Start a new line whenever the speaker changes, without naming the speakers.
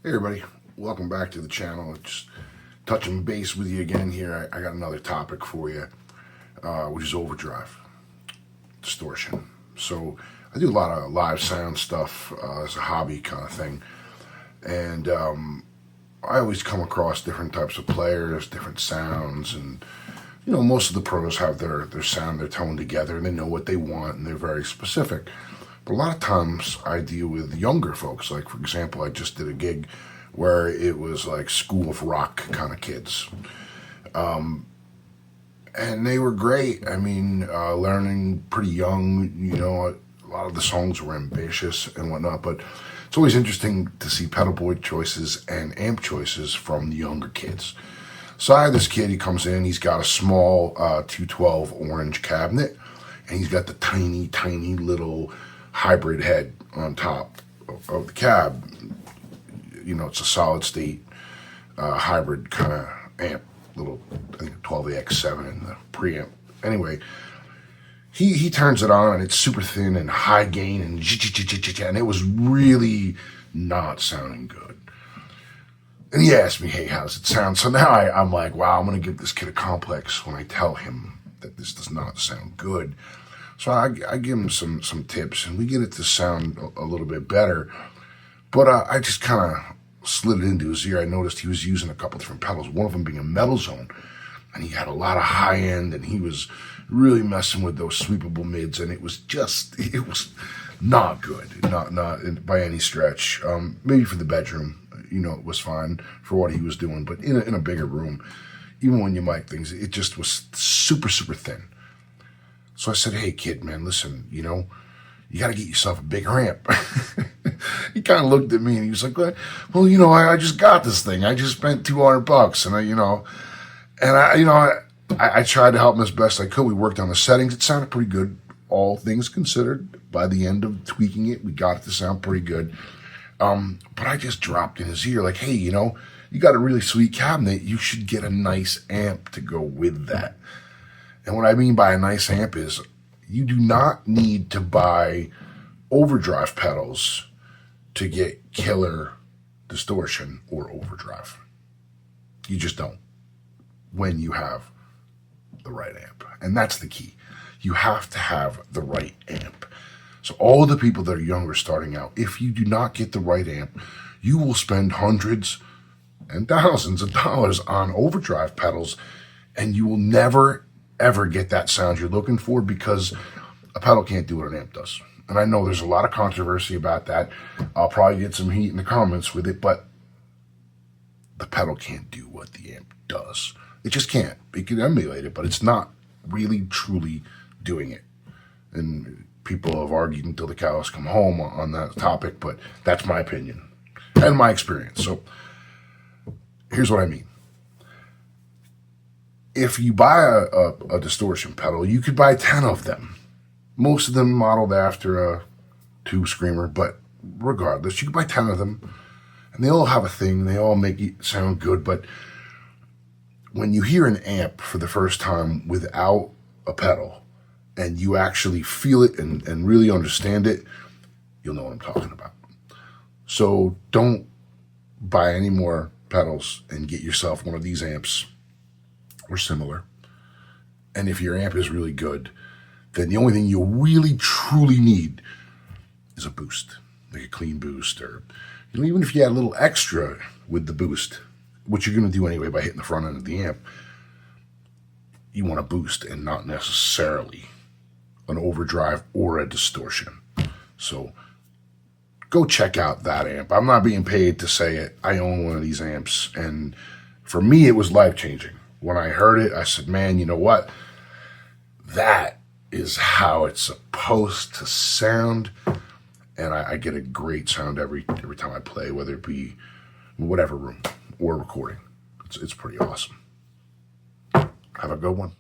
Hey everybody, welcome back to the channel. Just touching base with you again here. I got another topic for you, which is overdrive, distortion. So I do a lot of live sound stuff as a hobby kind of thing, and I always come across different types of players, different sounds, and most of the pros have their sound, their tone together, and they know what they want, and they're very specific. But a lot of times I deal with younger folks. Like, for example, I just did a gig where it was like School of Rock kind of kids. And they were great. I mean, learning pretty young, a lot of the songs were ambitious and whatnot, but it's always interesting to see pedal board choices and amp choices from the younger kids. So I had this kid, he comes in, he's got a small 212 orange cabinet, and he's got the tiny, tiny little hybrid head on top of the cab. It's a solid state hybrid kind of amp, little, I think 12AX7 in the preamp. Anyway, he turns it on and it's super thin and high gain and it was really not sounding good. And he asked me, hey, how does it sound? So now I'm like, wow, I'm going to give this kid a complex when I tell him that this does not sound good. So I give him some tips, and we get it to sound a little bit better. But I just kind of slid it into his ear. I noticed he was using a couple different pedals, one of them being a metal zone. And he had a lot of high end, and he was really messing with those sweepable mids, and it was not good, not by any stretch. Maybe for the bedroom, it was fine for what he was doing. But in a bigger room, even when you mic things, it just was super, super thin. So I said, hey, kid, man, listen, you got to get yourself a bigger amp. He kind of looked at me and he was like, well, I just got this thing. I just spent $200 and I tried to help him as best I could. We worked on the settings. It sounded pretty good, all things considered. By the end of tweaking it, we got it to sound pretty good. But I just dropped in his ear like, hey, you got a really sweet cabinet. You should get a nice amp to go with that. And what I mean by a nice amp is you do not need to buy overdrive pedals to get killer distortion or overdrive. You just don't when you have the right amp. And that's the key. You have to have the right amp. So all the people that are younger starting out, if you do not get the right amp, you will spend hundreds and thousands of dollars on overdrive pedals, and you will never ever get that sound you're looking for, because a pedal can't do what an amp does. And I know there's a lot of controversy about that. I'll probably get some heat in the comments with it, but the pedal can't do what the amp does. It just can't. It can emulate it, but it's not really truly doing it. And people have argued until the cows come home on that topic, but that's my opinion and my experience. So here's what I mean. If you buy a distortion pedal, you could buy 10 of them. Most of them modeled after a tube screamer, but regardless, you could buy 10 of them, and they all have a thing. They all make it sound good, but when you hear an amp for the first time without a pedal, and you actually feel it and really understand it, you'll know what I'm talking about. So don't buy any more pedals and get yourself one of these amps or similar. And if your amp is really good, then the only thing you really truly need is a boost, like a clean boost, or even if you add a little extra with the boost, which you're going to do anyway by hitting the front end of the amp, you want a boost and not necessarily an overdrive or a distortion. So go check out that amp. I'm not being paid to say it. I own one of these amps, and for me, it was life-changing. When I heard it, I said, man, you know what? That is how it's supposed to sound. And I get a great sound every time I play, whether it be in whatever room or recording. It's pretty awesome. Have a good one.